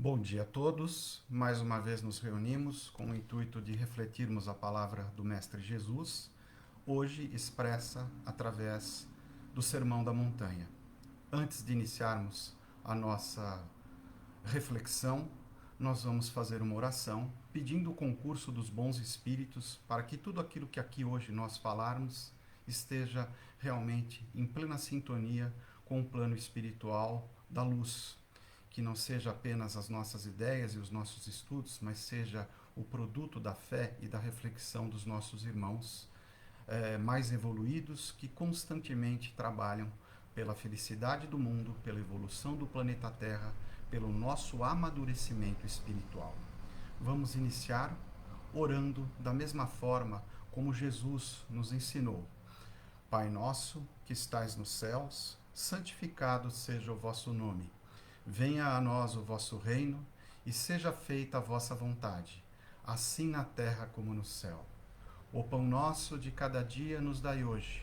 Bom dia a todos. Mais uma vez nos reunimos com o intuito de refletirmos a palavra do Mestre Jesus, hoje expressa através do Sermão da Montanha. Antes de iniciarmos a nossa reflexão, nós vamos fazer uma oração pedindo o concurso dos bons espíritos para que tudo aquilo que aqui hoje nós falarmos esteja realmente em plena sintonia com o plano espiritual da luz, que não seja apenas as nossas ideias e os nossos estudos, mas seja o produto da fé e da reflexão dos nossos irmãos mais evoluídos que constantemente trabalham pela felicidade do mundo, pela evolução do planeta Terra, pelo nosso amadurecimento espiritual. Vamos iniciar orando da mesma forma como Jesus nos ensinou. Pai nosso, que estais nos céus, santificado seja o vosso nome. Venha a nós o vosso reino e seja feita a vossa vontade, assim na terra como no céu. O pão nosso de cada dia nos dai hoje.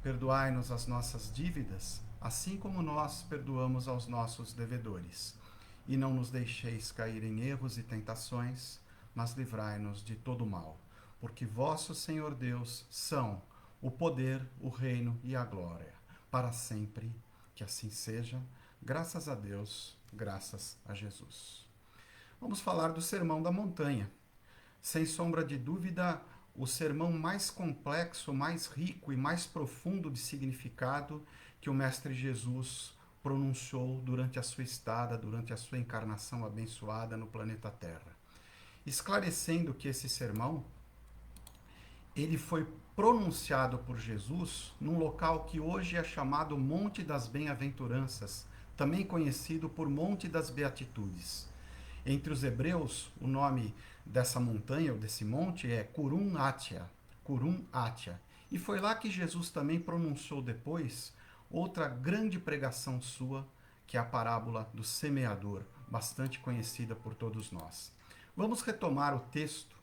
Perdoai-nos as nossas dívidas, assim como nós perdoamos aos nossos devedores. E não nos deixeis cair em erros e tentações, mas livrai-nos de todo o mal. Porque vosso Senhor Deus são o poder, o reino e a glória, para sempre. Que assim seja. Graças a Deus, graças a Jesus. Vamos falar do Sermão da Montanha. Sem sombra de dúvida, o sermão mais complexo, mais rico e mais profundo de significado que o Mestre Jesus pronunciou durante a sua estada, durante a sua encarnação abençoada no planeta Terra. Esclarecendo que esse sermão ele foi pronunciado por Jesus num local que hoje é chamado Monte das Bem-aventuranças, também conhecido por Monte das Beatitudes. Entre os hebreus, o nome dessa montanha ou desse monte é Kurum Atia, Kurum Atia. E foi lá que Jesus também pronunciou depois outra grande pregação sua, que é a parábola do semeador, bastante conhecida por todos nós. Vamos retomar o texto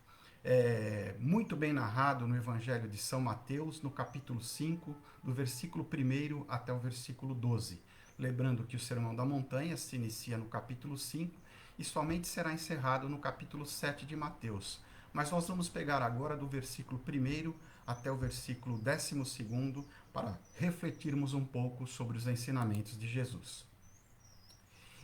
muito bem narrado no Evangelho de São Mateus, no capítulo 5, do versículo 1 até o versículo 12. Lembrando que o Sermão da Montanha se inicia no capítulo 5 e somente será encerrado no capítulo 7 de Mateus. Mas nós vamos pegar agora do versículo 1 até o versículo 12 para refletirmos um pouco sobre os ensinamentos de Jesus.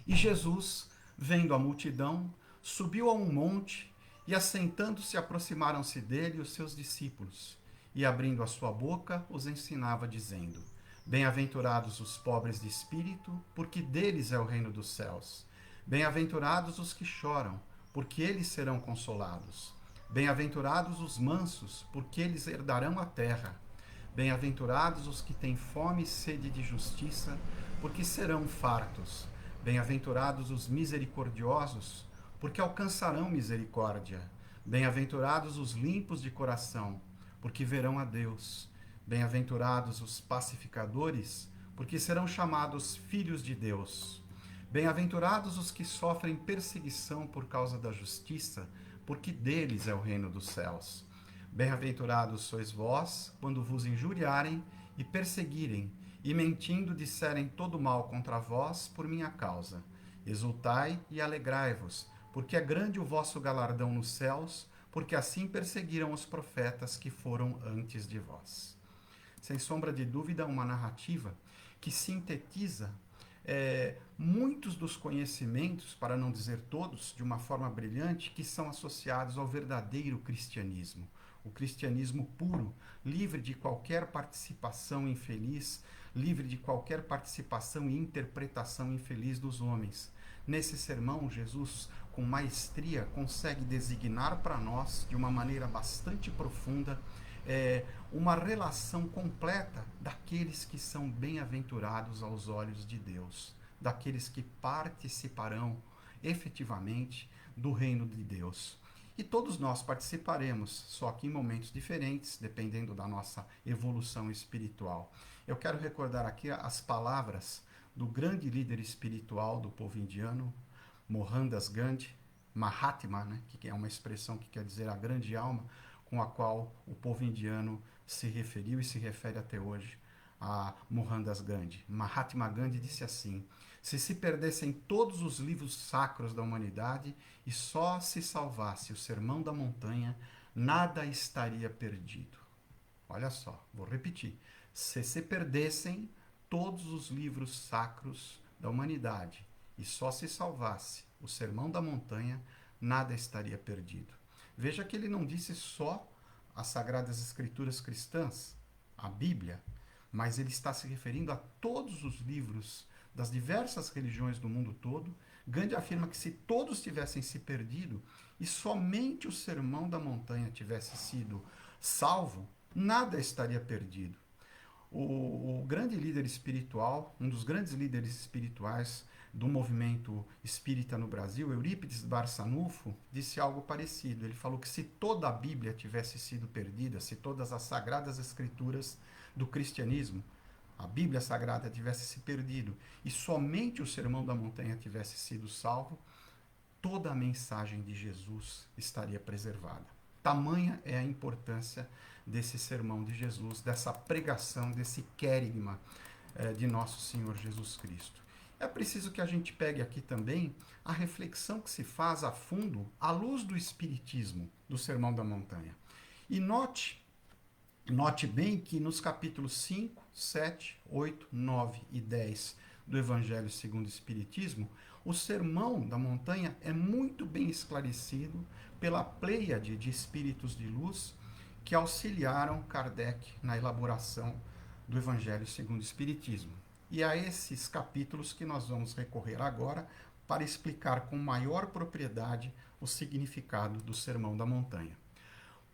E Jesus, vendo a multidão, subiu a um monte e, assentando-se, aproximaram-se dele os seus discípulos. E, abrindo a sua boca, os ensinava, dizendo: Bem-aventurados os pobres de espírito, porque deles é o reino dos céus. Bem-aventurados os que choram, porque eles serão consolados. Bem-aventurados os mansos, porque eles herdarão a terra. Bem-aventurados os que têm fome e sede de justiça, porque serão fartos. Bem-aventurados os misericordiosos, porque alcançarão misericórdia. Bem-aventurados os limpos de coração, porque verão a Deus. Bem-aventurados os pacificadores, porque serão chamados filhos de Deus. Bem-aventurados os que sofrem perseguição por causa da justiça, porque deles é o reino dos céus. Bem-aventurados sois vós, quando vos injuriarem e perseguirem, e mentindo disserem todo mal contra vós por minha causa. Exultai e alegrai-vos, porque é grande o vosso galardão nos céus, porque assim perseguiram os profetas que foram antes de vós. Sem sombra de dúvida, uma narrativa que sintetiza muitos dos conhecimentos, para não dizer todos, de uma forma brilhante, que são associados ao verdadeiro cristianismo. O cristianismo puro, livre de qualquer participação infeliz, livre de qualquer participação e interpretação infeliz dos homens. Nesse sermão, Jesus, com maestria, consegue designar para nós, de uma maneira bastante profunda, uma relação completa daqueles que são bem-aventurados aos olhos de Deus, daqueles que participarão efetivamente do reino de Deus. E todos nós participaremos, só que em momentos diferentes, dependendo da nossa evolução espiritual. Eu quero recordar aqui as palavras do grande líder espiritual do povo indiano, Mohandas Gandhi, Mahatma, né, que é uma expressão que quer dizer a grande alma, com a qual o povo indiano se referiu e se refere até hoje a Mohandas Gandhi. Mahatma Gandhi disse assim: se perdessem todos os livros sacros da humanidade e só se salvasse o Sermão da Montanha, nada estaria perdido. Olha só, vou repetir. Se perdessem todos os livros sacros da humanidade e só se salvasse o Sermão da Montanha, nada estaria perdido. Veja que ele não disse só as Sagradas Escrituras cristãs, a Bíblia, mas ele está se referindo a todos os livros das diversas religiões do mundo todo. Gandhi afirma que se todos tivessem se perdido e somente o Sermão da Montanha tivesse sido salvo, nada estaria perdido. O grande líder espiritual, um dos grandes líderes espirituais do movimento espírita no Brasil, Eurípides Barçanufo, disse algo parecido. Ele falou que se toda a Bíblia tivesse sido perdida, se todas as sagradas escrituras do cristianismo, a Bíblia Sagrada tivesse se perdido e somente o Sermão da Montanha tivesse sido salvo, toda a mensagem de Jesus estaria preservada. Tamanha é a importância desse sermão de Jesus, dessa pregação, desse querigma de nosso Senhor Jesus Cristo. É preciso que a gente pegue aqui também a reflexão que se faz a fundo à luz do Espiritismo, do Sermão da Montanha. E note bem que nos capítulos 5, 7, 8, 9 e 10 do Evangelho segundo o Espiritismo, o Sermão da Montanha é muito bem esclarecido pela pleiade de espíritos de luz que auxiliaram Kardec na elaboração do Evangelho segundo o Espiritismo. E a esses capítulos que nós vamos recorrer agora para explicar com maior propriedade o significado do Sermão da Montanha.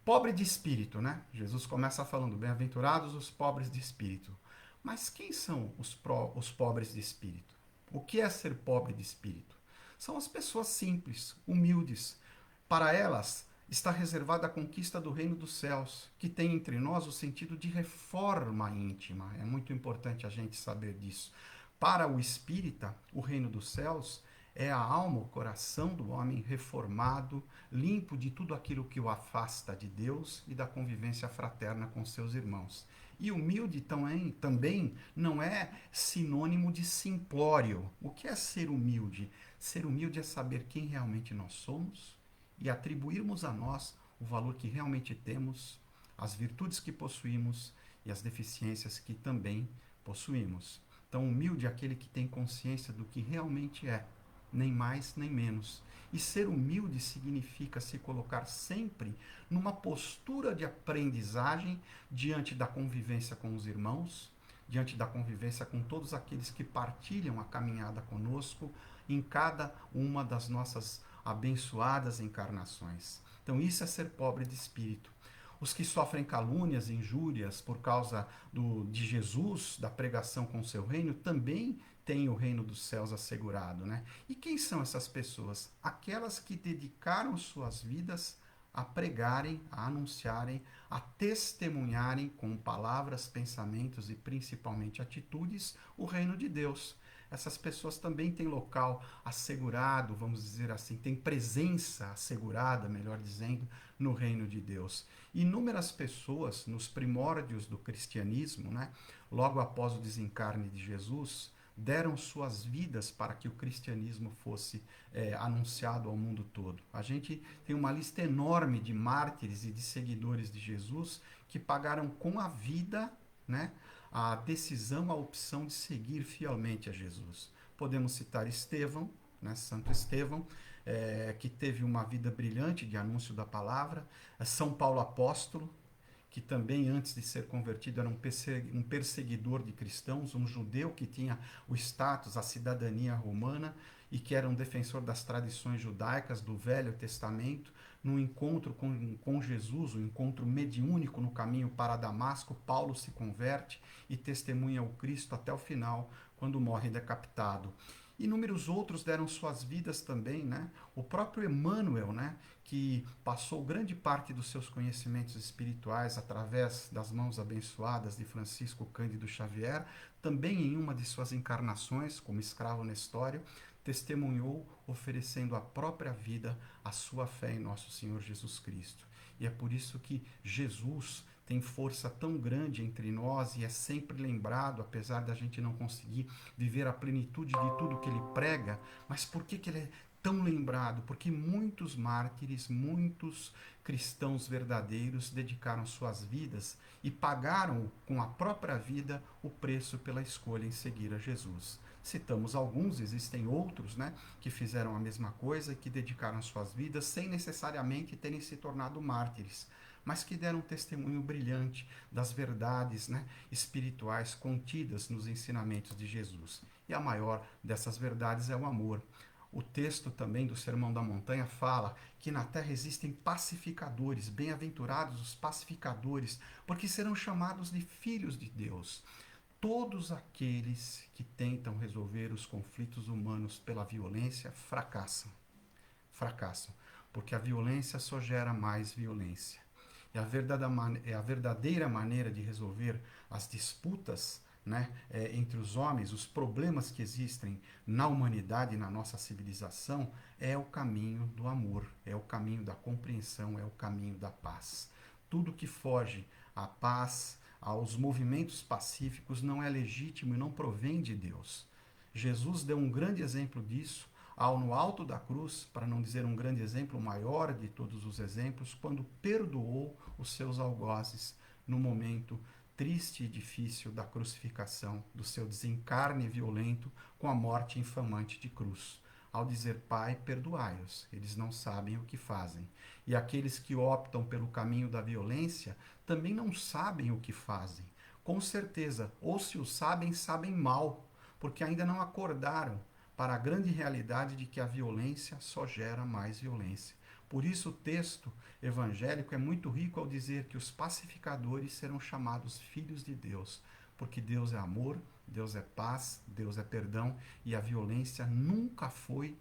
Pobre de espírito, né? Jesus começa falando, bem-aventurados os pobres de espírito. Mas quem são os pobres de espírito? O que é ser pobre de espírito? São as pessoas simples, humildes. Para elas está reservada a conquista do reino dos céus, que tem entre nós o sentido de reforma íntima. É muito importante a gente saber disso. Para o espírita, o reino dos céus é a alma, o coração do homem reformado, limpo de tudo aquilo que o afasta de Deus e da convivência fraterna com seus irmãos. E humilde também não é sinônimo de simplório. O que é ser humilde? Ser humilde é saber quem realmente nós somos e atribuirmos a nós o valor que realmente temos, as virtudes que possuímos e as deficiências que também possuímos. Então, humilde é aquele que tem consciência do que realmente é, nem mais nem menos. E ser humilde significa se colocar sempre numa postura de aprendizagem diante da convivência com os irmãos, diante da convivência com todos aqueles que partilham a caminhada conosco em cada uma das nossas abençoadas encarnações. Então isso é ser pobre de espírito. Os que sofrem calúnias, injúrias por causa de Jesus, da pregação com o seu reino, também têm o reino dos céus assegurado, né? E quem são essas pessoas? Aquelas que dedicaram suas vidas a pregarem, a anunciarem, a testemunharem com palavras, pensamentos e principalmente atitudes o reino de Deus. Essas pessoas também têm local assegurado, vamos dizer assim, têm presença assegurada, melhor dizendo, no reino de Deus. Inúmeras pessoas, nos primórdios do cristianismo, né, logo após o desencarne de Jesus, deram suas vidas para que o cristianismo fosse anunciado ao mundo todo. A gente tem uma lista enorme de mártires e de seguidores de Jesus que pagaram com a vida, né, a decisão, a opção de seguir fielmente a Jesus. Podemos citar Estevão, né, Santo Estevão, que teve uma vida brilhante de anúncio da palavra, São Paulo Apóstolo, que também antes de ser convertido era um perseguidor de cristãos, um judeu que tinha o status, a cidadania romana e que era um defensor das tradições judaicas do Velho Testamento. No encontro com Jesus, o encontro mediúnico no caminho para Damasco, Paulo se converte e testemunha o Cristo até o final, quando morre decapitado. Inúmeros outros deram suas vidas também, né? O próprio Emmanuel, né? Que passou grande parte dos seus conhecimentos espirituais através das mãos abençoadas de Francisco Cândido Xavier, também em uma de suas encarnações, como escravo Nestório, testemunhou oferecendo a própria vida, a sua fé em nosso Senhor Jesus Cristo. E é por isso que Jesus tem força tão grande entre nós e é sempre lembrado, apesar da gente não conseguir viver a plenitude de tudo que ele prega. Mas por que ele é tão lembrado? Porque muitos mártires, muitos cristãos verdadeiros dedicaram suas vidas e pagaram com a própria vida o preço pela escolha em seguir a Jesus. Citamos alguns, existem outros, né, que fizeram a mesma coisa e que dedicaram suas vidas sem necessariamente terem se tornado mártires, mas que deram um testemunho brilhante das verdades, né, espirituais contidas nos ensinamentos de Jesus. E a maior dessas verdades é o amor. O texto também do Sermão da Montanha fala que na terra existem pacificadores, bem-aventurados os pacificadores, porque serão chamados de filhos de Deus. Todos aqueles que tentam resolver os conflitos humanos pela violência fracassam. Fracassam, porque a violência só gera mais violência. E a verdadeira maneira de resolver as disputas, né, entre os homens, os problemas que existem na humanidade, na nossa civilização, é o caminho do amor, é o caminho da compreensão, é o caminho da paz. Tudo que foge à paz, aos movimentos pacíficos, não é legítimo e não provém de Deus. Jesus deu um grande exemplo disso no alto da cruz, para não dizer um grande exemplo, o maior de todos os exemplos, quando perdoou os seus algozes no momento triste e difícil da crucificação, do seu desencarne violento com a morte infamante de cruz. Ao dizer, Pai, perdoai-os, eles não sabem o que fazem. E aqueles que optam pelo caminho da violência também não sabem o que fazem. Com certeza, ou se o sabem, sabem mal, porque ainda não acordaram para a grande realidade de que a violência só gera mais violência. Por isso o texto evangélico é muito rico ao dizer que os pacificadores serão chamados filhos de Deus, porque Deus é amor, Deus é paz, Deus é perdão, e a violência nunca foi,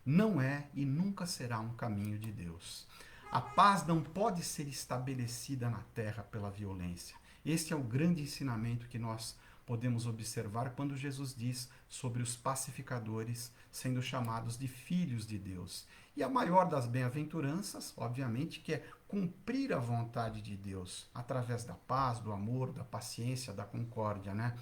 não é e nunca será um caminho de Deus. A paz não pode ser estabelecida na terra pela violência. Este é o grande ensinamento que nós podemos observar quando Jesus diz sobre os pacificadores sendo chamados de filhos de Deus. E a maior das bem-aventuranças, obviamente, que é cumprir a vontade de Deus através da paz, do amor, da paciência, da concórdia, né?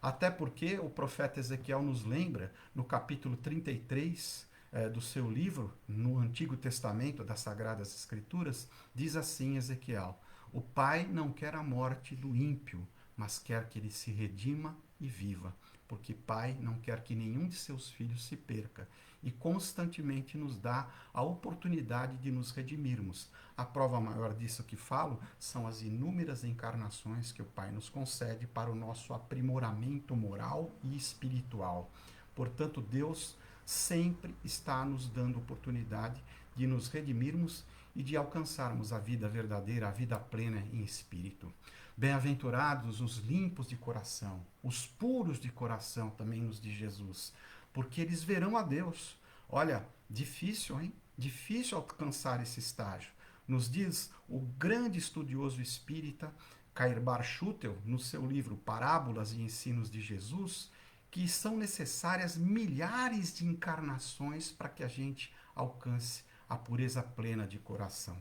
Até porque o profeta Ezequiel nos lembra, no capítulo 33 do seu livro, no Antigo Testamento das Sagradas Escrituras, diz assim Ezequiel: o Pai não quer a morte do ímpio, mas quer que ele se redima e viva, porque Pai não quer que nenhum de seus filhos se perca, e constantemente nos dá a oportunidade de nos redimirmos. A prova maior disso que falo são as inúmeras encarnações que o Pai nos concede para o nosso aprimoramento moral e espiritual. Portanto, Deus sempre está nos dando oportunidade de nos redimirmos e de alcançarmos a vida verdadeira, a vida plena em espírito. Bem-aventurados os limpos de coração, os puros de coração, também nos diz Jesus, porque eles verão a Deus. Olha, difícil, hein? Difícil alcançar esse estágio. Nos diz o grande estudioso espírita Cairbar Schutel, no seu livro Parábolas e Ensinos de Jesus, que são necessárias milhares de encarnações para que a gente alcance a pureza plena de coração.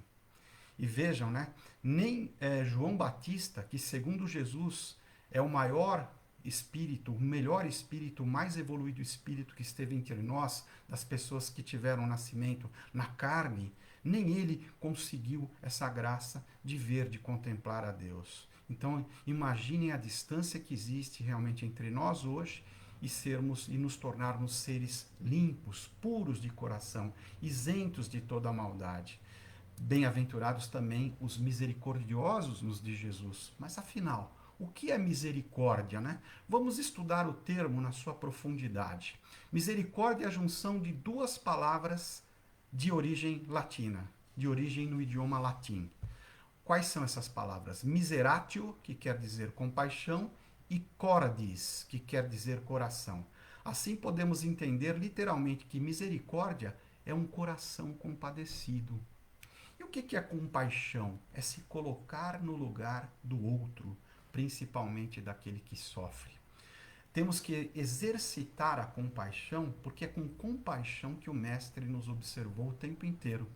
E vejam, né? Nem João Batista, que segundo Jesus é o maior espírito, o melhor espírito, o mais evoluído espírito que esteve entre nós, das pessoas que tiveram nascimento na carne, nem ele conseguiu essa graça de ver, de contemplar a Deus. Então, imaginem a distância que existe realmente entre nós hoje e nos tornarmos seres limpos, puros de coração, isentos de toda a maldade. Bem-aventurados também os misericordiosos, nos diz Jesus. Mas afinal, o que é misericórdia, né? Vamos estudar o termo na sua profundidade. Misericórdia é a junção de duas palavras de origem latina, de origem no idioma latim. Quais são essas palavras? Miseratio, que quer dizer compaixão, e cordis, que quer dizer coração. Assim podemos entender literalmente que misericórdia é um coração compadecido. E o que é compaixão? É se colocar no lugar do outro, principalmente daquele que sofre. Temos que exercitar a compaixão, porque é com compaixão que o Mestre nos observou o tempo inteiro.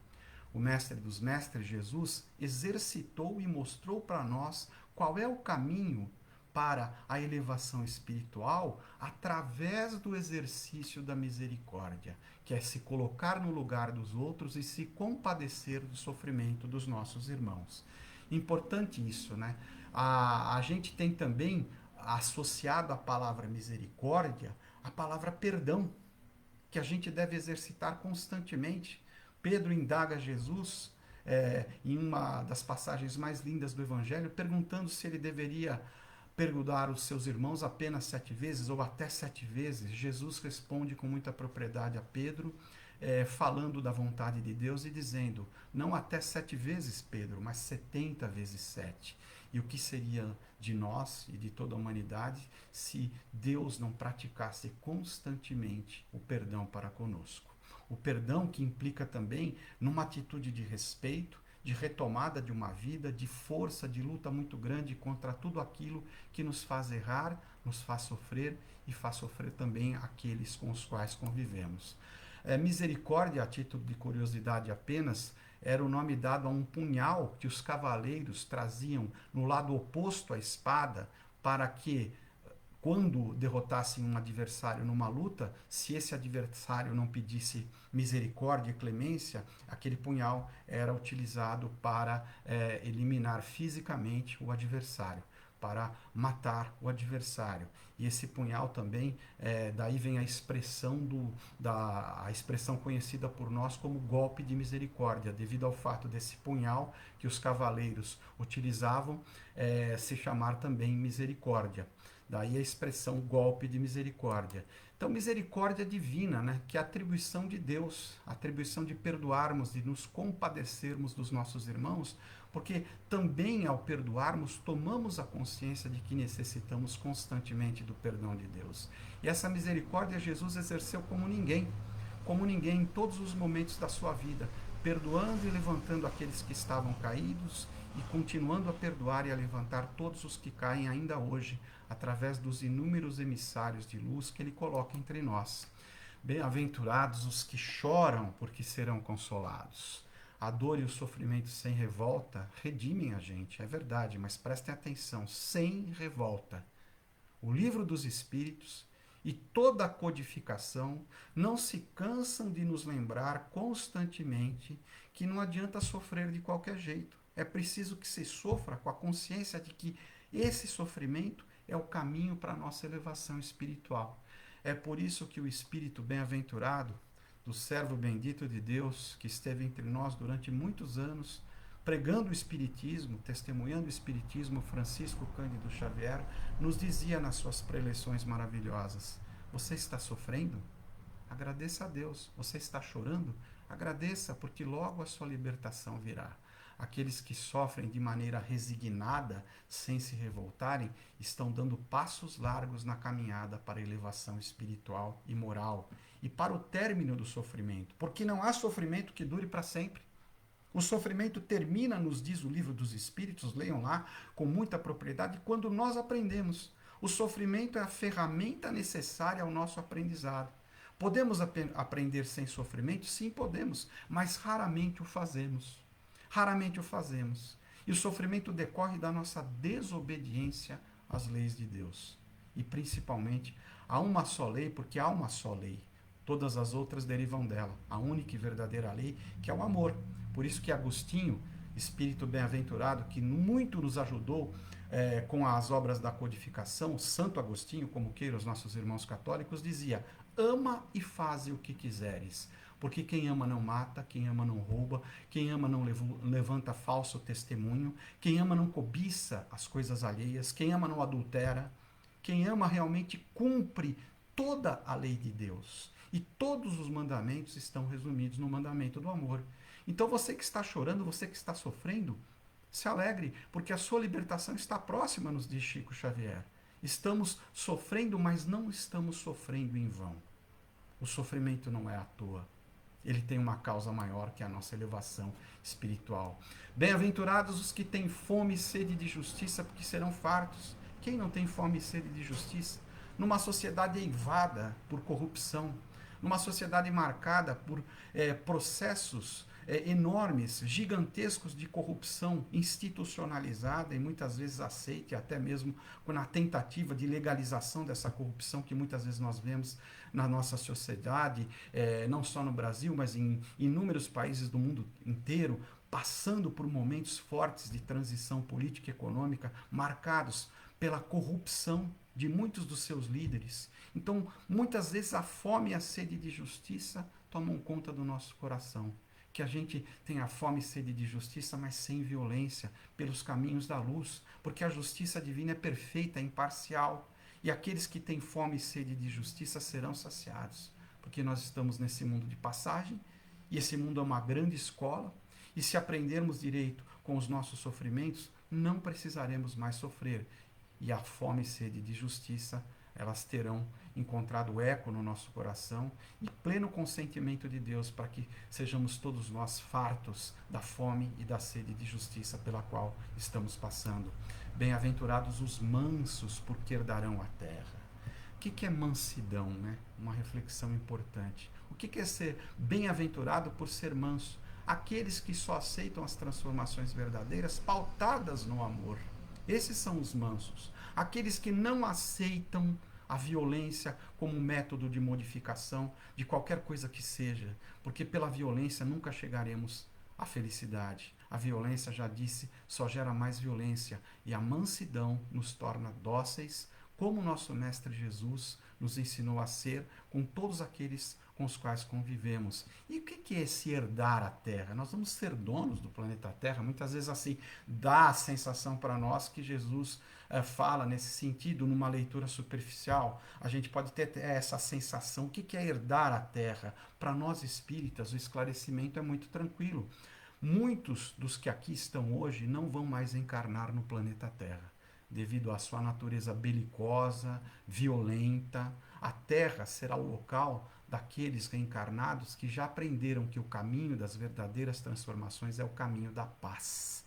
o mestre dos mestres, Jesus, exercitou e mostrou para nós qual é o caminho para a elevação espiritual através do exercício da misericórdia, que é se colocar no lugar dos outros e se compadecer do sofrimento dos nossos irmãos. Importante isso, né? A gente tem também associado à palavra misericórdia a palavra perdão, que a gente deve exercitar constantemente. Pedro indaga Jesus em uma das passagens mais lindas do Evangelho, perguntando se ele deveria perdoar os seus irmãos apenas 7 vezes ou até 7 vezes. Jesus responde com muita propriedade a Pedro, falando da vontade de Deus e dizendo, não até 7 vezes, Pedro, mas 70 vezes 7. E o que seria de nós e de toda a humanidade se Deus não praticasse constantemente o perdão para conosco? O perdão que implica também numa atitude de respeito, de retomada de uma vida, de força, de luta muito grande contra tudo aquilo que nos faz errar, nos faz sofrer e faz sofrer também aqueles com os quais convivemos. Misericórdia, a título de curiosidade apenas, era o nome dado a um punhal que os cavaleiros traziam no lado oposto à espada para que, quando derrotassem um adversário numa luta, se esse adversário não pedisse misericórdia e clemência, aquele punhal era utilizado para eliminar fisicamente o adversário, para matar o adversário. E esse punhal também, daí vem a expressão, a expressão conhecida por nós como golpe de misericórdia, devido ao fato desse punhal que os cavaleiros utilizavam se chamar também misericórdia. Daí a expressão golpe de misericórdia. Então, misericórdia divina, né? Que é a atribuição de Deus, a atribuição de perdoarmos, de nos compadecermos dos nossos irmãos, porque também ao perdoarmos, tomamos a consciência de que necessitamos constantemente do perdão de Deus. E essa misericórdia Jesus exerceu como ninguém em todos os momentos da sua vida, perdoando e levantando aqueles que estavam caídos e continuando a perdoar e a levantar todos os que caem ainda hoje, através dos inúmeros emissários de luz que ele coloca entre nós. Bem-aventurados os que choram, porque serão consolados. A dor e o sofrimento sem revolta redimem a gente, é verdade, mas prestem atenção, sem revolta. O livro dos Espíritos e toda a codificação não se cansam de nos lembrar constantemente que não adianta sofrer de qualquer jeito. É preciso que se sofra com a consciência de que esse sofrimento é o caminho para a nossa elevação espiritual. É por isso que o Espírito bem-aventurado, do servo bendito de Deus, que esteve entre nós durante muitos anos, pregando o Espiritismo, testemunhando o Espiritismo, Francisco Cândido Xavier, nos dizia nas suas preleções maravilhosas: você está sofrendo? Agradeça a Deus. Você está chorando? Agradeça, porque logo a sua libertação virá. Aqueles que sofrem de maneira resignada, sem se revoltarem, estão dando passos largos na caminhada para a elevação espiritual e moral e para o término do sofrimento, porque não há sofrimento que dure para sempre. O sofrimento termina, nos diz o Livro dos Espíritos, leiam lá com muita propriedade, quando nós aprendemos. O sofrimento é a ferramenta necessária ao nosso aprendizado. Podemos aprender sem sofrimento? Sim, podemos, mas raramente o fazemos. Raramente o fazemos. E o sofrimento decorre da nossa desobediência às leis de Deus. E principalmente, há uma só lei, porque há uma só lei. Todas as outras derivam dela. A única e verdadeira lei, que é o amor. Por isso que Agostinho, espírito bem-aventurado, que muito nos ajudou com as obras da codificação, Santo Agostinho, como queiram os nossos irmãos católicos, dizia: ama e faze o que quiseres. Porque quem ama não mata, quem ama não rouba, quem ama não levanta falso testemunho, quem ama não cobiça as coisas alheias, quem ama não adultera, quem ama realmente cumpre toda a lei de Deus. E todos os mandamentos estão resumidos no mandamento do amor. Então você que está chorando, você que está sofrendo, se alegre, porque a sua libertação está próxima, nos diz Chico Xavier. Estamos sofrendo, mas não estamos sofrendo em vão. O sofrimento não é à toa. Ele tem uma causa maior, que é a nossa elevação espiritual. Bem-aventurados os que têm fome e sede de justiça, porque serão fartos. Quem não tem fome e sede de justiça? Numa sociedade eivada por corrupção, numa sociedade marcada por processos enormes, gigantescos de corrupção institucionalizada e muitas vezes aceita, e até mesmo na tentativa de legalização dessa corrupção que muitas vezes nós vemos na nossa sociedade, não só no Brasil, mas em inúmeros países do mundo inteiro, passando por momentos fortes de transição política e econômica, marcados pela corrupção de muitos dos seus líderes. Então, muitas vezes a fome e a sede de justiça tomam conta do nosso coração. Que a gente tenha fome e sede de justiça, mas sem violência, pelos caminhos da luz, porque a justiça divina é perfeita, é imparcial. E aqueles que têm fome e sede de justiça serão saciados, porque nós estamos nesse mundo de passagem, e esse mundo é uma grande escola, e se aprendermos direito com os nossos sofrimentos, não precisaremos mais sofrer. E a fome e sede de justiça, elas terão encontrado eco no nosso coração e pleno consentimento de Deus para que sejamos todos nós fartos da fome e da sede de justiça pela qual estamos passando. Bem-aventurados os mansos, porque herdarão a terra. O que é mansidão, né? Uma reflexão importante. O que é ser bem-aventurado por ser manso? Aqueles que só aceitam as transformações verdadeiras pautadas no amor. Esses são os mansos. Aqueles que não aceitam a violência como método de modificação de qualquer coisa que seja, porque pela violência nunca chegaremos à felicidade. A violência, já disse, só gera mais violência, e a mansidão nos torna dóceis, como nosso Mestre Jesus nos ensinou a ser com todos aqueles com os quais convivemos. E o que é esse herdar a Terra? Nós vamos ser donos do planeta Terra. Muitas vezes assim dá a sensação para nós que Jesus fala nesse sentido, numa leitura superficial. A gente pode ter essa sensação. O que é herdar a Terra? Para nós espíritas, o esclarecimento é muito tranquilo. Muitos dos que aqui estão hoje não vão mais encarnar no planeta Terra, devido à sua natureza belicosa, violenta. A Terra será o local daqueles reencarnados que já aprenderam que o caminho das verdadeiras transformações é o caminho da paz,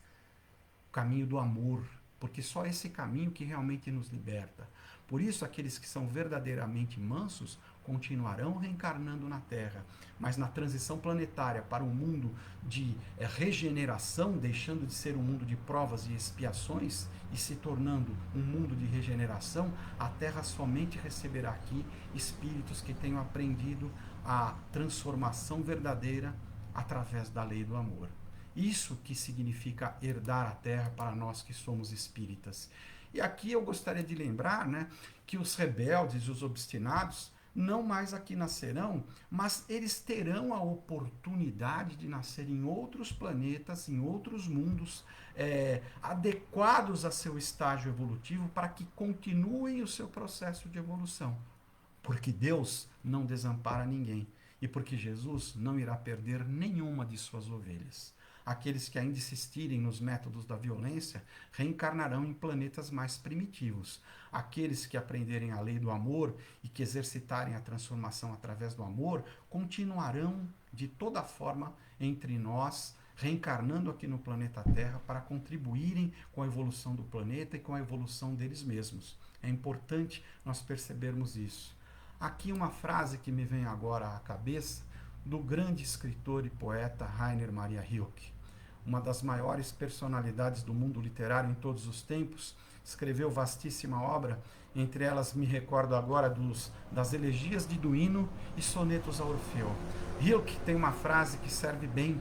o caminho do amor, porque só esse caminho que realmente nos liberta. Por isso, aqueles que são verdadeiramente mansos continuarão reencarnando na Terra, mas na transição planetária para um mundo de regeneração, deixando de ser um mundo de provas e expiações e se tornando um mundo de regeneração, a Terra somente receberá aqui espíritos que tenham aprendido a transformação verdadeira através da lei do amor. Isso que significa herdar a Terra para nós que somos espíritas. E aqui eu gostaria de lembrar, né, que os rebeldes e os obstinados não mais aqui nascerão, mas eles terão a oportunidade de nascer em outros planetas, em outros mundos, adequados a seu estágio evolutivo para que continuem o seu processo de evolução. Porque Deus não desampara ninguém e porque Jesus não irá perder nenhuma de suas ovelhas. Aqueles que ainda insistirem nos métodos da violência reencarnarão em planetas mais primitivos. Aqueles que aprenderem a lei do amor e que exercitarem a transformação através do amor continuarão de toda forma entre nós, reencarnando aqui no planeta Terra para contribuírem com a evolução do planeta e com a evolução deles mesmos. É importante nós percebermos isso. Aqui uma frase que me vem agora à cabeça do grande escritor e poeta Rainer Maria Rilke. Uma das maiores personalidades do mundo literário em todos os tempos, escreveu vastíssima obra, entre elas me recordo agora das elegias de Duino e sonetos a Orfeu. Rilke tem uma frase que serve bem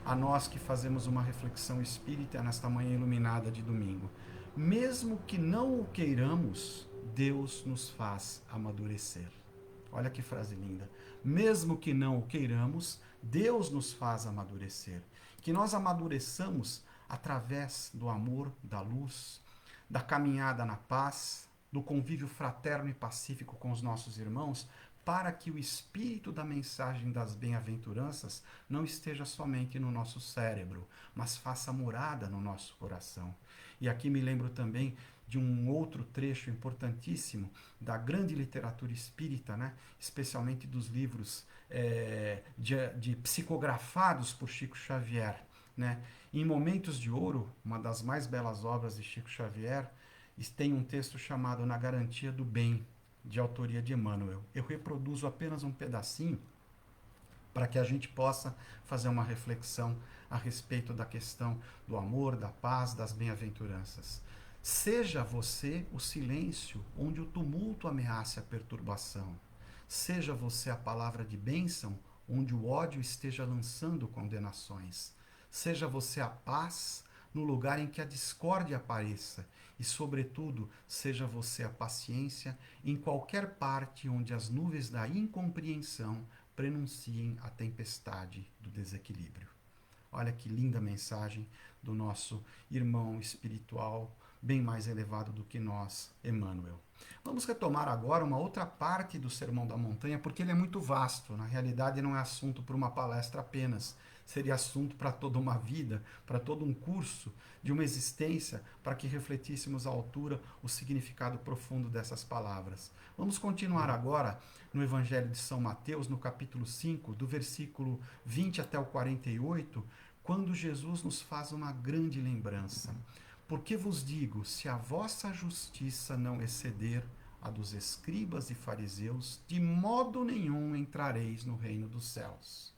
a nós que fazemos uma reflexão espírita nesta manhã iluminada de domingo. Mesmo que não o queiramos, Deus nos faz amadurecer. Olha que frase linda. Mesmo que não o queiramos, Deus nos faz amadurecer. Que nós amadureçamos através do amor, da luz, da caminhada na paz, do convívio fraterno e pacífico com os nossos irmãos, para que o espírito da mensagem das bem-aventuranças não esteja somente no nosso cérebro, mas faça morada no nosso coração. E aqui me lembro também de um outro trecho importantíssimo da grande literatura espírita, né? Especialmente dos livros de psicografados por Chico Xavier. Né? Em Momentos de Ouro, uma das mais belas obras de Chico Xavier, tem um texto chamado Na Garantia do Bem, de autoria de Emmanuel. Eu reproduzo apenas um pedacinho para que a gente possa fazer uma reflexão a respeito da questão do amor, da paz, das bem-aventuranças. Seja você o silêncio onde o tumulto ameace a perturbação. Seja você a palavra de bênção onde o ódio esteja lançando condenações. Seja você a paz no lugar em que a discórdia apareça. E, sobretudo, seja você a paciência em qualquer parte onde as nuvens da incompreensão prenunciem a tempestade do desequilíbrio. Olha que linda mensagem do nosso irmão espiritual, bem mais elevado do que nós, Emmanuel. Vamos retomar agora uma outra parte do Sermão da Montanha, porque ele é muito vasto. Na realidade, não é assunto para uma palestra apenas. Seria assunto para toda uma vida, para todo um curso de uma existência, para que refletíssemos à altura o significado profundo dessas palavras. Vamos continuar agora no Evangelho de São Mateus, no capítulo 5, do versículo 20 até o 48, quando Jesus nos faz uma grande lembrança. Porque vos digo, se a vossa justiça não exceder a dos escribas e fariseus, de modo nenhum entrareis no reino dos céus.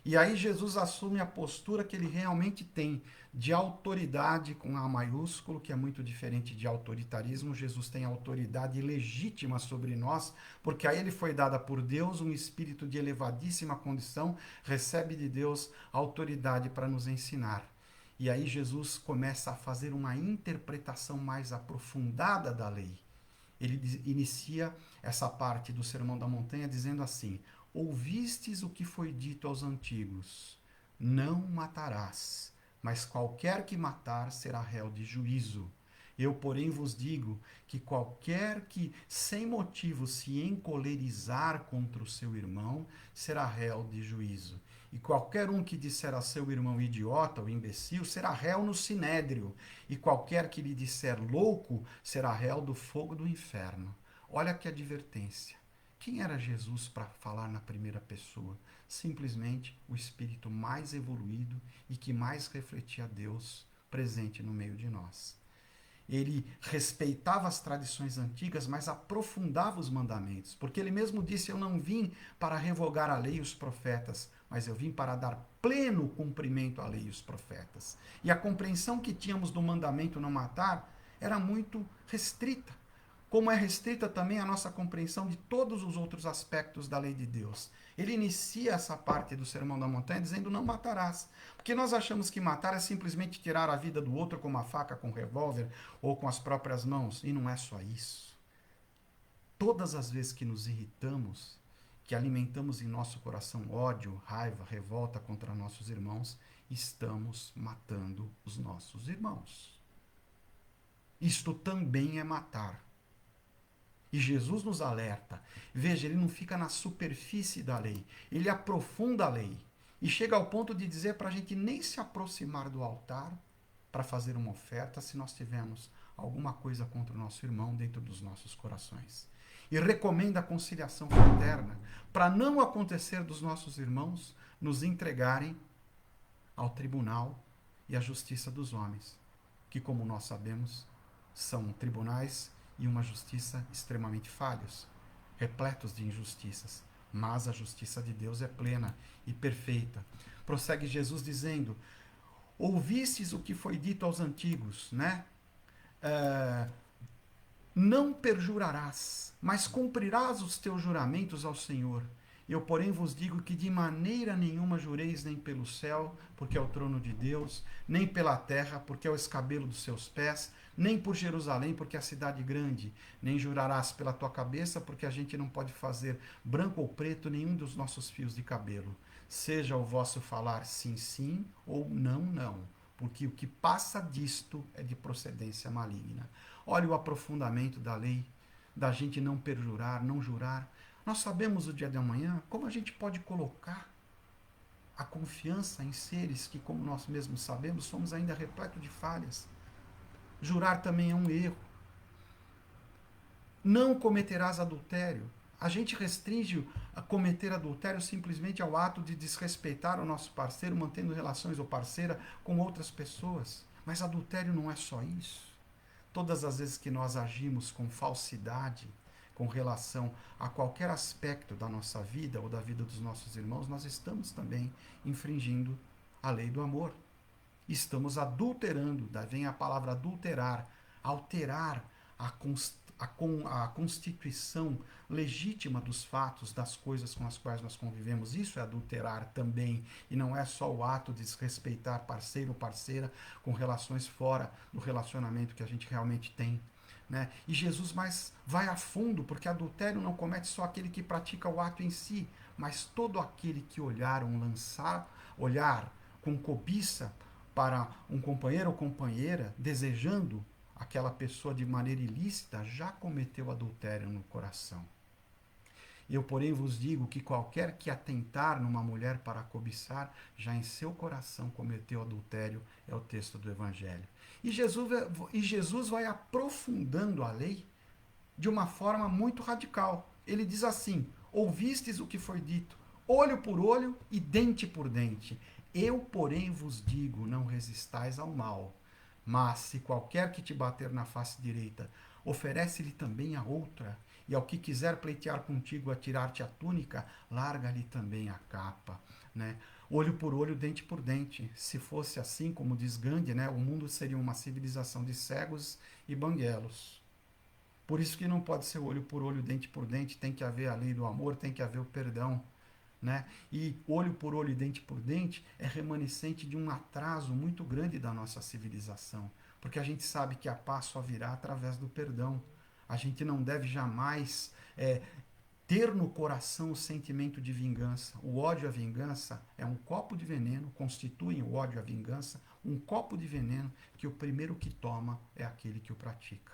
E aí Jesus assume a postura que ele realmente tem de autoridade com A maiúsculo, que é muito diferente de autoritarismo. Jesus tem autoridade legítima sobre nós, porque a ele foi dada por Deus um espírito de elevadíssima condição, recebe de Deus autoridade para nos ensinar. E aí Jesus começa a fazer uma interpretação mais aprofundada da lei. Ele inicia essa parte do Sermão da Montanha dizendo assim: ouvistes o que foi dito aos antigos, não matarás, mas qualquer que matar será réu de juízo. Eu, porém, vos digo que qualquer que sem motivo se encolerizar contra o seu irmão será réu de juízo. E qualquer um que disser a seu irmão idiota ou imbecil será réu no sinédrio. E qualquer que lhe disser louco será réu do fogo do inferno. Olha que advertência. Quem era Jesus para falar na primeira pessoa? Simplesmente o espírito mais evoluído e que mais refletia Deus presente no meio de nós. Ele respeitava as tradições antigas, mas aprofundava os mandamentos, porque ele mesmo disse: eu não vim para revogar a lei e os profetas, mas eu vim para dar pleno cumprimento à lei e os profetas. E a compreensão que tínhamos do mandamento não matar era muito restrita, como é restrita também a nossa compreensão de todos os outros aspectos da lei de Deus. Ele inicia essa parte do Sermão da Montanha dizendo: não matarás. Porque nós achamos que matar é simplesmente tirar a vida do outro com uma faca, com um revólver ou com as próprias mãos. E não é só isso. Todas as vezes que nos irritamos, que alimentamos em nosso coração ódio, raiva, revolta contra nossos irmãos, estamos matando os nossos irmãos. Isto também é matar. E Jesus nos alerta. Veja, ele não fica na superfície da lei. Ele aprofunda a lei. E chega ao ponto de dizer para a gente nem se aproximar do altar para fazer uma oferta se nós tivermos alguma coisa contra o nosso irmão dentro dos nossos corações. E recomenda a conciliação fraterna para não acontecer dos nossos irmãos nos entregarem ao tribunal e à justiça dos homens, que, como nós sabemos, são tribunais e uma justiça extremamente falhos, repletos de injustiças. Mas a justiça de Deus é plena e perfeita. Prossegue Jesus dizendo: ouvistes o que foi dito aos antigos, né? Não perjurarás, mas cumprirás os teus juramentos ao Senhor. Eu, porém, vos digo que de maneira nenhuma jureis nem pelo céu, porque é o trono de Deus, nem pela terra, porque é o escabelo dos seus pés, nem por Jerusalém, porque é a cidade grande, nem jurarás pela tua cabeça, porque a gente não pode fazer branco ou preto nenhum dos nossos fios de cabelo. Seja o vosso falar sim, sim, ou não, não, porque o que passa disto é de procedência maligna. Olha o aprofundamento da lei, da gente não perjurar, não jurar. Nós sabemos o dia de amanhã, como a gente pode colocar a confiança em seres que, como nós mesmos sabemos, somos ainda repletos de falhas. Jurar também é um erro. Não cometerás adultério. A gente restringe a cometer adultério simplesmente ao ato de desrespeitar o nosso parceiro, mantendo relações ou parceira com outras pessoas. Mas adultério não é só isso. Todas as vezes que nós agimos com falsidade, com relação a qualquer aspecto da nossa vida ou da vida dos nossos irmãos, nós estamos também infringindo a lei do amor. Estamos adulterando, daí vem a palavra adulterar, alterar a constituição legítima dos fatos, das coisas com as quais nós convivemos. Isso é adulterar também, e não é só o ato de desrespeitar parceiro ou parceira com relações fora do relacionamento que a gente realmente tem. Né? E Jesus mais vai a fundo, porque adultério não comete só aquele que pratica o ato em si, mas todo aquele que olhar com cobiça para um companheiro ou companheira, desejando aquela pessoa de maneira ilícita, já cometeu adultério no coração. Eu, porém, vos digo que qualquer que atentar numa mulher para cobiçar, já em seu coração cometeu adultério, é o texto do Evangelho. E Jesus vai aprofundando a lei de uma forma muito radical. Ele diz assim: ouvistes o que foi dito, olho por olho e dente por dente. Eu, porém, vos digo, não resistais ao mal. Mas, se qualquer que te bater na face direita, oferece-lhe também a outra, e ao que quiser pleitear contigo, atirar-te a túnica, larga-lhe também a capa. Né? Olho por olho, dente por dente. Se fosse assim, como diz Gandhi, né, o mundo seria uma civilização de cegos e banguelos. Por isso que não pode ser olho por olho, dente por dente, tem que haver a lei do amor, tem que haver o perdão. Né? E olho por olho e dente por dente é remanescente de um atraso muito grande da nossa civilização, porque a gente sabe que a paz só virá através do perdão. A gente não deve jamais ter no coração o sentimento de vingança. O ódio e a vingança é um copo de veneno, constituem o ódio e a vingança um copo de veneno que o primeiro que toma é aquele que o pratica.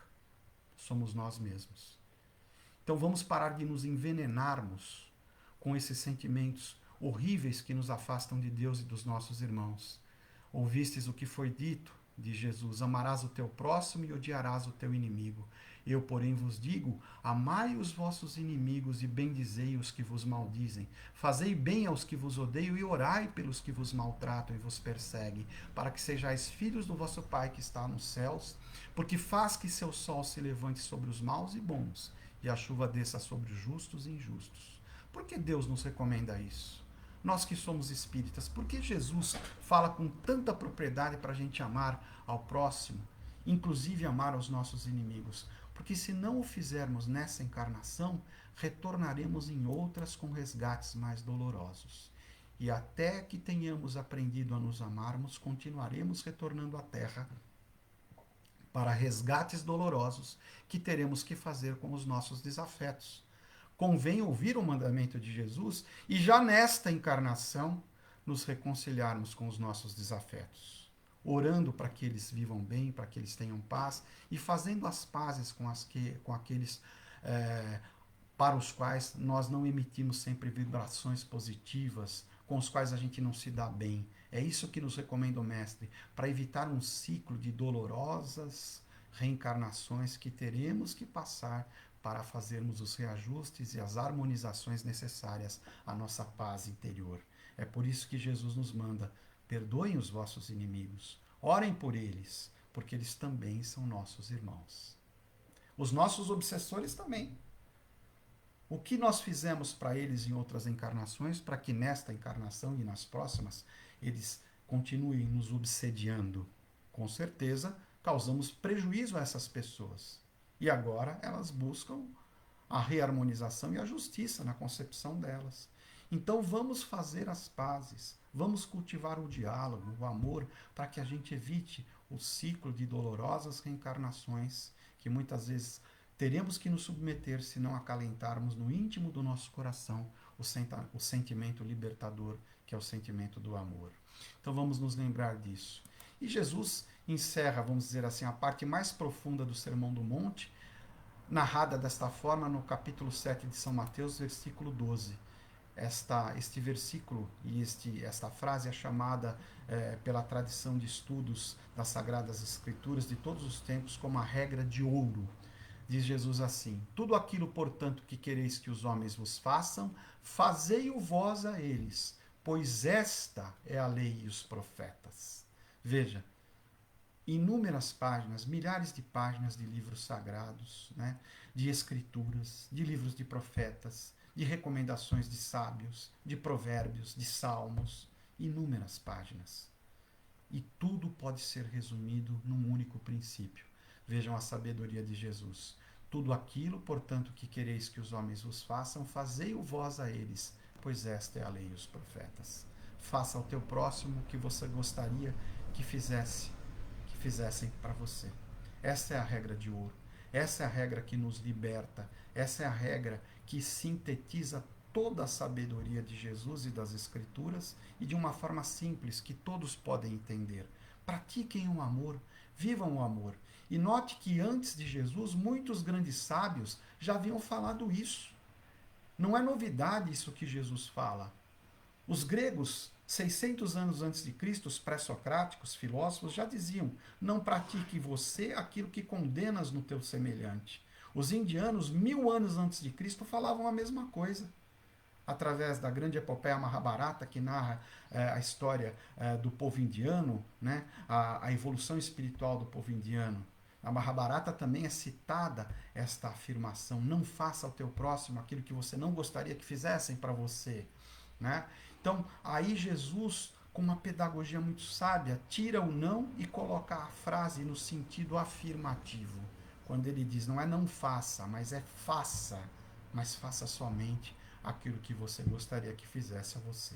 Somos nós mesmos. Então vamos parar de nos envenenarmos com esses sentimentos horríveis que nos afastam de Deus e dos nossos irmãos. Ouvistes o que foi dito de Jesus: amarás o teu próximo e odiarás o teu inimigo. Eu, porém, vos digo: amai os vossos inimigos e bendizei os que vos maldizem. Fazei bem aos que vos odeiam e orai pelos que vos maltratam e vos perseguem, para que sejais filhos do vosso Pai que está nos céus, porque faz que seu sol se levante sobre os maus e bons, e a chuva desça sobre os justos e injustos. Por que Deus nos recomenda isso? Nós que somos espíritas, por que Jesus fala com tanta propriedade para a gente amar ao próximo, inclusive amar aos nossos inimigos? Porque se não o fizermos nessa encarnação, retornaremos em outras com resgates mais dolorosos. E até que tenhamos aprendido a nos amarmos, continuaremos retornando à Terra para resgates dolorosos que teremos que fazer com os nossos desafetos. Convém ouvir o mandamento de Jesus e já nesta encarnação nos reconciliarmos com os nossos desafetos, orando para que eles vivam bem, para que eles tenham paz e fazendo as pazes com aqueles para os quais nós não emitimos sempre vibrações positivas, com os quais a gente não se dá bem. É isso que nos recomenda o Mestre, para evitar um ciclo de dolorosas reencarnações que teremos que passar para fazermos os reajustes e as harmonizações necessárias à nossa paz interior. É por isso que Jesus nos manda: perdoem os vossos inimigos, orem por eles, porque eles também são nossos irmãos. Os nossos obsessores também. O que nós fizemos para eles em outras encarnações, para que nesta encarnação e nas próximas eles continuem nos obsediando? Com certeza causamos prejuízo a essas pessoas. E agora elas buscam a reharmonização e a justiça na concepção delas. Então vamos fazer as pazes, vamos cultivar o diálogo, o amor, para que a gente evite o ciclo de dolorosas reencarnações que muitas vezes teremos que nos submeter se não acalentarmos no íntimo do nosso coração o sentimento libertador, que é o sentimento do amor. Então vamos nos lembrar disso. E Jesus encerra, vamos dizer assim, a parte mais profunda do Sermão do Monte, narrada desta forma no capítulo 7 de São Mateus, versículo 12. Este versículo e esta frase é chamada pela tradição de estudos das Sagradas Escrituras de todos os tempos como a regra de ouro. Diz Jesus assim: tudo aquilo, portanto, que quereis que os homens vos façam, fazei-o vós a eles, pois esta é a lei e os profetas. Veja, inúmeras páginas, milhares de páginas de livros sagrados, né? De escrituras, de livros de profetas, de recomendações de sábios, de provérbios, de salmos, inúmeras páginas. E tudo pode ser resumido num único princípio. Vejam a sabedoria de Jesus. Tudo aquilo, portanto, que quereis que os homens vos façam, fazei-o vós a eles, pois esta é a lei e os profetas. Faça ao teu próximo o que você gostaria que fizessem para você. Essa é a regra de ouro. Essa é a regra que nos liberta. Essa é a regra que sintetiza toda a sabedoria de Jesus e das Escrituras e de uma forma simples que todos podem entender. Pratiquem o amor, vivam o amor. E note que antes de Jesus, muitos grandes sábios já haviam falado isso. Não é novidade isso que Jesus fala. Os gregos, 600 anos antes de Cristo, os pré-socráticos, filósofos, já diziam: não pratique você aquilo que condenas no teu semelhante. Os indianos, 1000 anos antes de Cristo, falavam a mesma coisa. Através da grande epopeia Mahabharata, que narra a história do povo indiano, né, a evolução espiritual do povo indiano. Na Mahabharata também é citada esta afirmação: não faça ao teu próximo aquilo que você não gostaria que fizessem para você. Né? Então, aí Jesus, com uma pedagogia muito sábia, tira o não e coloca a frase no sentido afirmativo. Quando ele diz, não é não faça, mas é faça, mas faça somente aquilo que você gostaria que fizesse a você.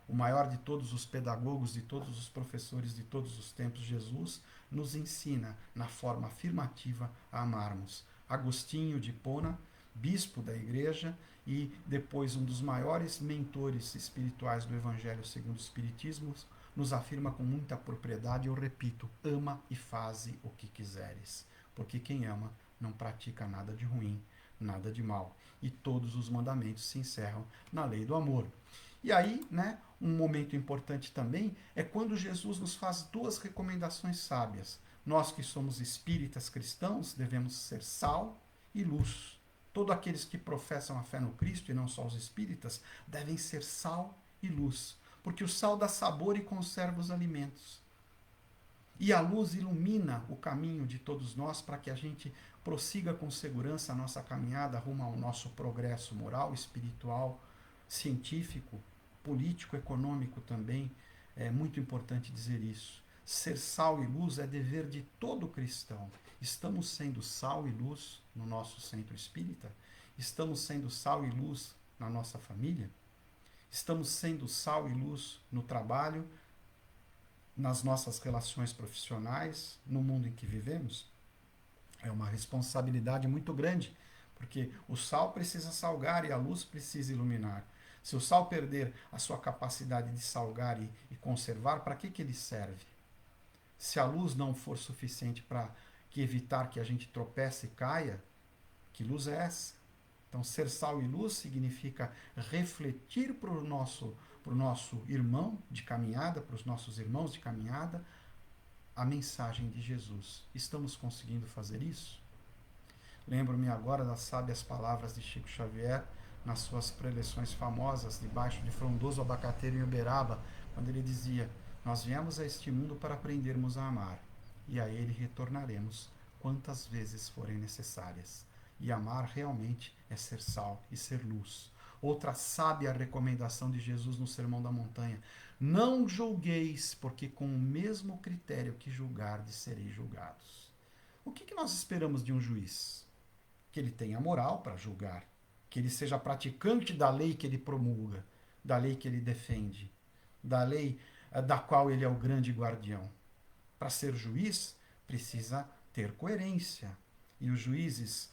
O maior de todos os pedagogos, de todos os professores de todos os tempos, Jesus, nos ensina, na forma afirmativa, a amarmos. Agostinho de Hipona, bispo da igreja e depois um dos maiores mentores espirituais do Evangelho segundo o Espiritismo, nos afirma com muita propriedade, eu repito, ama e faze o que quiseres, porque quem ama não pratica nada de ruim, nada de mal, e todos os mandamentos se encerram na lei do amor. E aí, né, um momento importante também é quando Jesus nos faz duas recomendações sábias. Nós que somos espíritas cristãos devemos ser sal e luz. Todos aqueles que professam a fé no Cristo, e não só os espíritas, devem ser sal e luz, porque o sal dá sabor e conserva os alimentos. E a luz ilumina o caminho de todos nós para que a gente prossiga com segurança a nossa caminhada rumo ao nosso progresso moral, espiritual, científico, político, econômico também. É muito importante dizer isso. Ser sal e luz é dever de todo cristão. Estamos sendo sal e luz no nosso centro espírita? Estamos sendo sal e luz na nossa família? Estamos sendo sal e luz no trabalho, nas nossas relações profissionais, no mundo em que vivemos? É uma responsabilidade muito grande, porque o sal precisa salgar e a luz precisa iluminar. Se o sal perder a sua capacidade de salgar e conservar, para que ele serve? Se a luz não for suficiente para evitar que a gente tropece e caia, que luz é essa? Então, ser sal e luz significa refletir para o nosso irmão de caminhada, para os nossos irmãos de caminhada, a mensagem de Jesus. Estamos conseguindo fazer isso? Lembro-me agora das sábias palavras de Chico Xavier nas suas preleções famosas debaixo de frondoso abacateiro em Uberaba, quando ele dizia: nós viemos a este mundo para aprendermos a amar, e a ele retornaremos quantas vezes forem necessárias. E amar realmente é ser sal e ser luz. Outra sábia recomendação de Jesus no Sermão da Montanha: não julgueis, porque com o mesmo critério que julgardes sereis julgados. O que nós esperamos de um juiz? Que ele tenha moral para julgar, que ele seja praticante da lei que ele promulga, da lei que ele defende, da lei da qual ele é o grande guardião. Para ser juiz, precisa ter coerência. E os juízes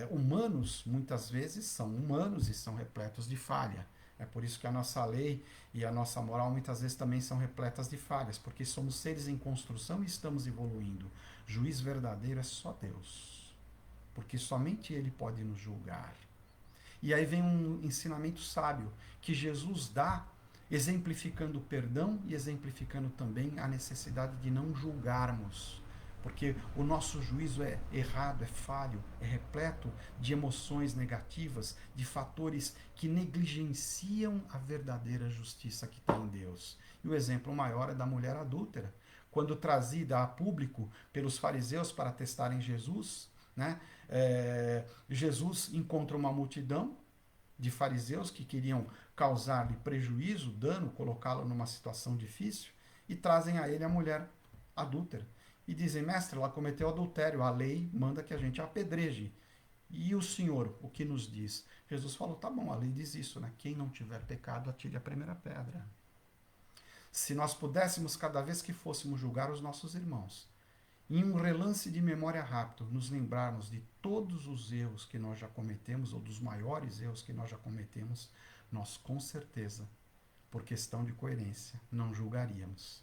humanos, muitas vezes, são humanos e são repletos de falha. É por isso que a nossa lei e a nossa moral muitas vezes também são repletas de falhas, porque somos seres em construção e estamos evoluindo. Juiz verdadeiro é só Deus, porque somente Ele pode nos julgar. E aí vem um ensinamento sábio que Jesus dá, exemplificando o perdão e exemplificando também a necessidade de não julgarmos. Porque o nosso juízo é errado, é falho, é repleto de emoções negativas, de fatores que negligenciam a verdadeira justiça que tem em Deus. E o exemplo maior é da mulher adúltera. quando trazida a público pelos fariseus para testarem Jesus, né? Jesus encontra uma multidão de fariseus que queriam causar-lhe prejuízo, dano, colocá-lo numa situação difícil, e trazem a ele a mulher adúltera. E dizem, mestre, ela cometeu adultério, a lei manda que a gente a apedreje. E o Senhor, o que nos diz? Jesus falou, tá bom, a lei diz isso, né? Quem não tiver pecado, atire a primeira pedra. Se nós pudéssemos, cada vez que fôssemos julgar os nossos irmãos, em um relance de memória rápido, nos lembrarmos de todos os erros que nós já cometemos, ou dos maiores erros que nós já cometemos, nós com certeza, por questão de coerência, não julgaríamos.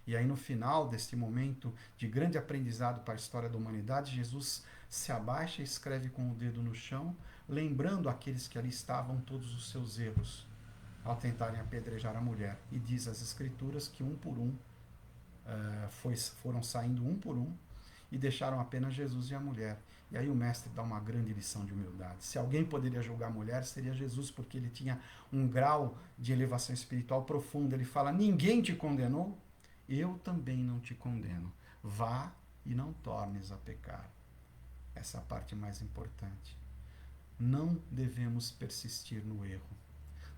E aí no final deste momento de grande aprendizado para a história da humanidade, Jesus se abaixa e escreve com o dedo no chão, lembrando aqueles que ali estavam todos os seus erros, ao tentarem apedrejar a mulher. E diz as Escrituras que um por um, foram saindo um por um e deixaram apenas Jesus e a mulher. E aí o mestre dá uma grande lição de humildade. Se alguém poderia julgar a mulher, seria Jesus, porque ele tinha um grau de elevação espiritual profundo. Ele fala, ninguém te condenou? Eu também não te condeno. Vá e não tornes a pecar. Essa é a parte mais importante. Não devemos persistir no erro.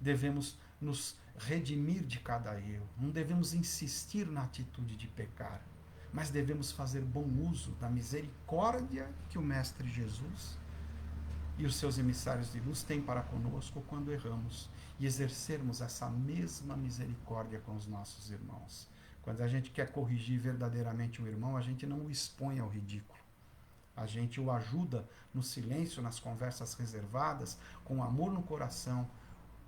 Devemos nos redimir de cada erro. Não devemos insistir na atitude de pecar, mas devemos fazer bom uso da misericórdia que o Mestre Jesus e os seus emissários de luz têm para conosco quando erramos, e exercermos essa mesma misericórdia com os nossos irmãos. Quando a gente quer corrigir verdadeiramente o irmão, a gente não o expõe ao ridículo. A gente o ajuda no silêncio, nas conversas reservadas, com amor no coração,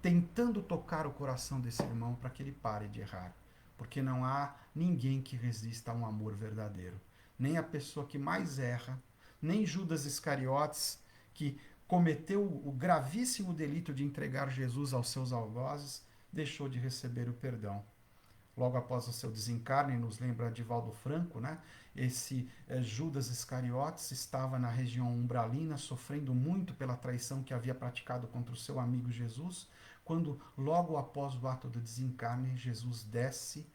tentando tocar o coração desse irmão para que ele pare de errar. Porque não há ninguém que resista a um amor verdadeiro. Nem a pessoa que mais erra, nem Judas Iscariotes, que cometeu o gravíssimo delito de entregar Jesus aos seus algozes, deixou de receber o perdão. Logo após o seu desencarne, nos lembra Divaldo Franco, né? Esse Judas Iscariotes estava na região umbralina, sofrendo muito pela traição que havia praticado contra o seu amigo Jesus, quando, logo após o ato do desencarne, Jesus desce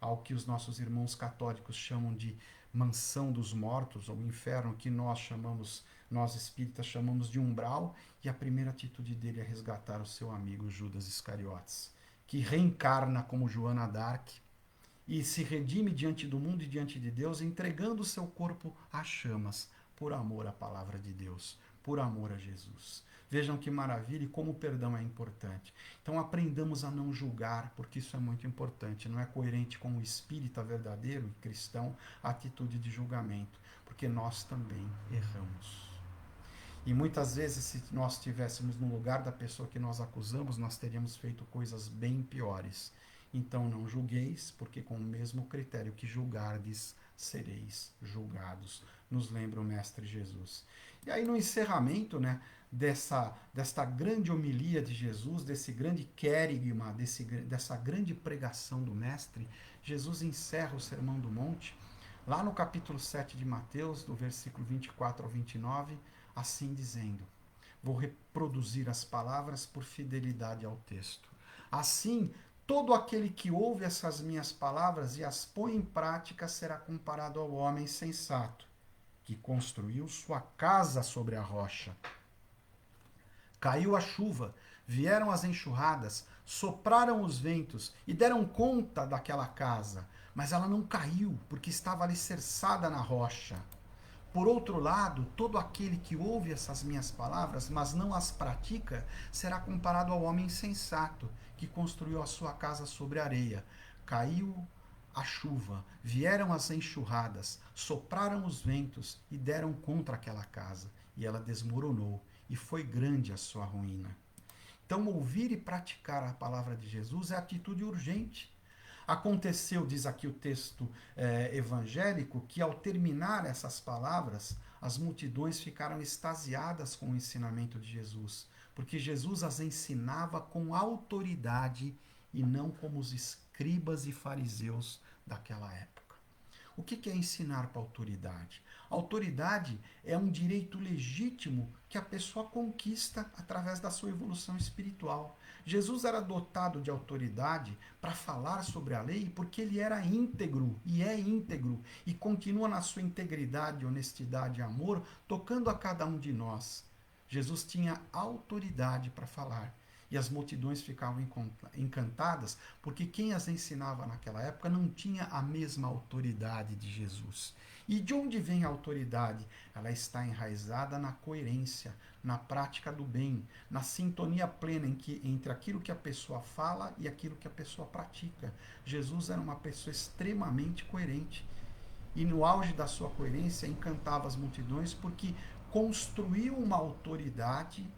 ao que os nossos irmãos católicos chamam de mansão dos mortos, ou inferno, que nós espíritas chamamos de umbral, e a primeira atitude dele é resgatar o seu amigo Judas Iscariotes, que reencarna como Joana d'Arc e se redime diante do mundo e diante de Deus, entregando o seu corpo às chamas, por amor à palavra de Deus, por amor a Jesus. Vejam que maravilha e como o perdão é importante. Então aprendamos a não julgar, porque isso é muito importante. Não é coerente com o espírita verdadeiro e cristão a atitude de julgamento, porque nós também erramos. E muitas vezes, se nós estivéssemos no lugar da pessoa que nós acusamos, nós teríamos feito coisas bem piores. Então não julgueis, porque com o mesmo critério que julgardes, sereis julgados. Nos lembra o Mestre Jesus. E aí no encerramento, né, desta grande homilia de Jesus, desse grande querigma, dessa grande pregação do Mestre, Jesus encerra o Sermão do Monte, lá no capítulo 7 de Mateus, do versículo 24 ao 29, assim dizendo, vou reproduzir as palavras por fidelidade ao texto. Assim, todo aquele que ouve essas minhas palavras e as põe em prática será comparado ao homem sensato, que construiu sua casa sobre a rocha. Caiu a chuva, vieram as enxurradas, sopraram os ventos e deram conta daquela casa, mas ela não caiu, porque estava alicerçada na rocha. Por outro lado, todo aquele que ouve essas minhas palavras, mas não as pratica, será comparado ao homem insensato, que construiu a sua casa sobre a areia. Caiu a chuva, vieram as enxurradas, sopraram os ventos e deram contra aquela casa, e ela desmoronou, e foi grande a sua ruína. Então, ouvir e praticar a palavra de Jesus é atitude urgente. Aconteceu, diz aqui o texto evangélico, que ao terminar essas palavras, as multidões ficaram extasiadas com o ensinamento de Jesus, porque Jesus as ensinava com autoridade e não como os escribas e fariseus daquela época. O que é ensinar para a autoridade? A autoridade é um direito legítimo que a pessoa conquista através da sua evolução espiritual. Jesus era dotado de autoridade para falar sobre a lei porque ele era íntegro e é íntegro e continua na sua integridade, honestidade e amor, tocando a cada um de nós. Jesus tinha autoridade para falar. E as multidões ficavam encantadas porque quem as ensinava naquela época não tinha a mesma autoridade de Jesus. E de onde vem a autoridade? Ela está enraizada na coerência, na prática do bem, na sintonia plena entre aquilo que a pessoa fala e aquilo que a pessoa pratica. Jesus era uma pessoa extremamente coerente. E no auge da sua coerência encantava as multidões porque construiu uma autoridade,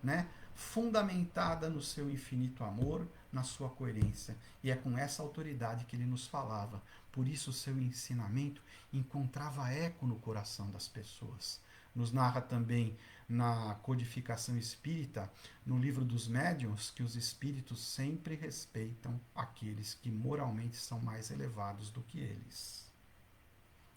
né, fundamentada no seu infinito amor, na sua coerência. E é com essa autoridade que ele nos falava. Por isso o seu ensinamento encontrava eco no coração das pessoas. Nos narra também na codificação espírita, no livro dos médiuns, que os espíritos sempre respeitam aqueles que moralmente são mais elevados do que eles.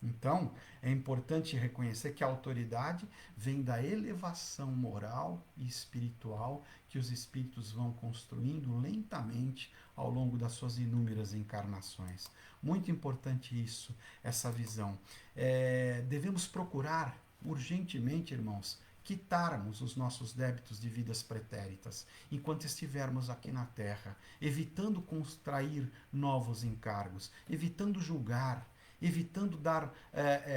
Então, é importante reconhecer que a autoridade vem da elevação moral e espiritual que os espíritos vão construindo lentamente ao longo das suas inúmeras encarnações. Muito importante isso, essa visão. Devemos procurar urgentemente, irmãos, quitarmos os nossos débitos de vidas pretéritas enquanto estivermos aqui na Terra, evitando contrair novos encargos, evitando julgar, evitando dar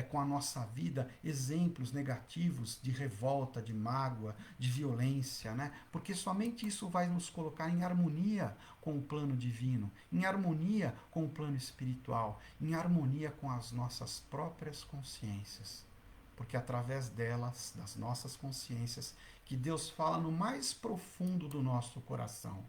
com a nossa vida exemplos negativos de revolta, de mágoa, de violência, né? Porque somente isso vai nos colocar em harmonia com o plano divino, em harmonia com o plano espiritual, em harmonia com as nossas próprias consciências. Porque através delas, das nossas consciências, que Deus fala no mais profundo do nosso coração.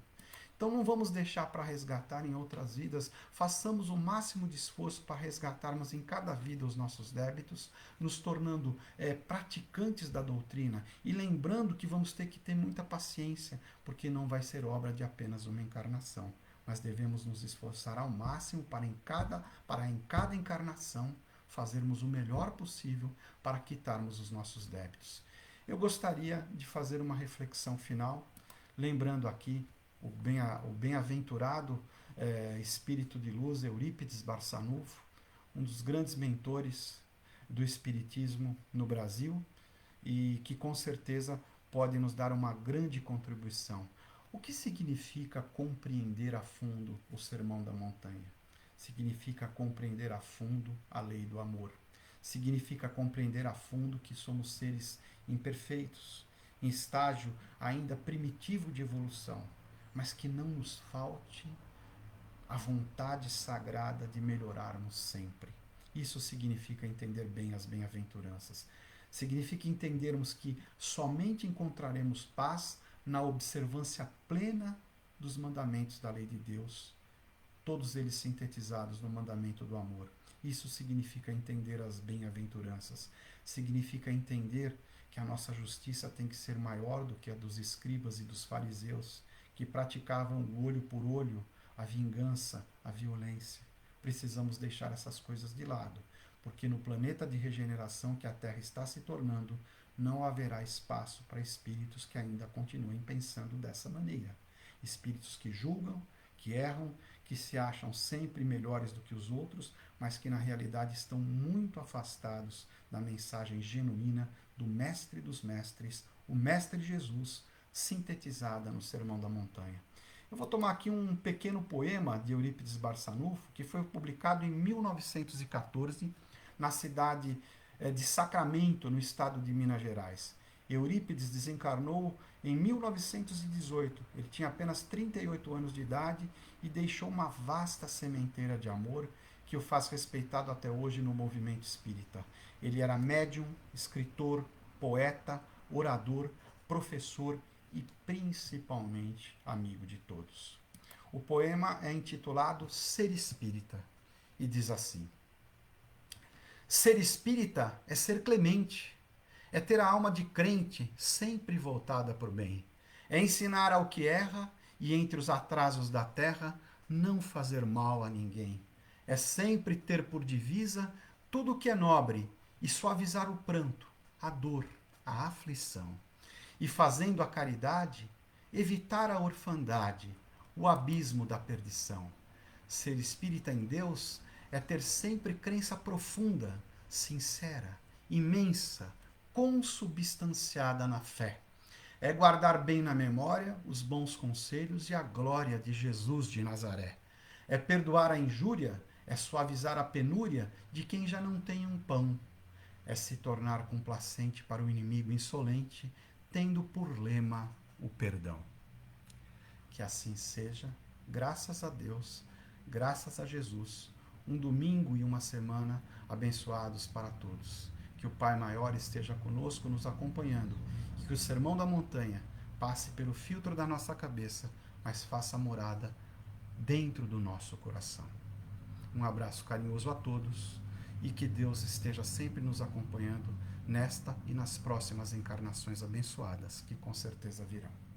Então não vamos deixar para resgatar em outras vidas, façamos o máximo de esforço para resgatarmos em cada vida os nossos débitos, nos tornando praticantes da doutrina e lembrando que vamos ter que ter muita paciência, porque não vai ser obra de apenas uma encarnação, mas devemos nos esforçar ao máximo para em cada encarnação fazermos o melhor possível para quitarmos os nossos débitos. Eu gostaria de fazer uma reflexão final, lembrando aqui o bem-aventurado espírito de luz, Eurípides Barçanufo, um dos grandes mentores do espiritismo no Brasil e que com certeza pode nos dar uma grande contribuição. O que significa compreender a fundo o Sermão da Montanha? Significa compreender a fundo a lei do amor. Significa compreender a fundo que somos seres imperfeitos, em estágio ainda primitivo de evolução, mas que não nos falte a vontade sagrada de melhorarmos sempre. Isso significa entender bem as bem-aventuranças. Significa entendermos que somente encontraremos paz na observância plena dos mandamentos da lei de Deus, todos eles sintetizados no mandamento do amor. Isso significa entender as bem-aventuranças. Significa entender que a nossa justiça tem que ser maior do que a dos escribas e dos fariseus, que praticavam o olho por olho, a vingança, a violência. Precisamos deixar essas coisas de lado, porque no planeta de regeneração que a Terra está se tornando, não haverá espaço para espíritos que ainda continuem pensando dessa maneira. Espíritos que julgam, que erram, que se acham sempre melhores do que os outros, mas que na realidade estão muito afastados da mensagem genuína do Mestre dos Mestres, o Mestre Jesus, sintetizada no Sermão da Montanha. Eu vou tomar aqui um pequeno poema de Eurípides Barçanufo, que foi publicado em 1914, na cidade de Sacramento, no estado de Minas Gerais. Eurípides desencarnou em 1918. Ele tinha apenas 38 anos de idade e deixou uma vasta sementeira de amor que o faz respeitado até hoje no movimento espírita. Ele era médium, escritor, poeta, orador, professor e principalmente amigo de todos. O poema é intitulado Ser Espírita e diz assim: ser espírita é ser clemente, é ter a alma de crente sempre voltada para o bem, é ensinar ao que erra e entre os atrasos da terra não fazer mal a ninguém, é sempre ter por divisa tudo o que é nobre e suavizar o pranto, a dor, a aflição. E fazendo a caridade, evitar a orfandade, o abismo da perdição. Ser espírita em Deus é ter sempre crença profunda, sincera, imensa, consubstanciada na fé. É guardar bem na memória os bons conselhos e a glória de Jesus de Nazaré. É perdoar a injúria, é suavizar a penúria de quem já não tem um pão. É se tornar complacente para o inimigo insolente, tendo por lema o perdão. Que assim seja, graças a Deus, graças a Jesus, um domingo e uma semana abençoados para todos. Que o Pai Maior esteja conosco, nos acompanhando, e que o Sermão da Montanha passe pelo filtro da nossa cabeça, mas faça morada dentro do nosso coração. Um abraço carinhoso a todos e que Deus esteja sempre nos acompanhando nesta e nas próximas encarnações abençoadas, que com certeza virão.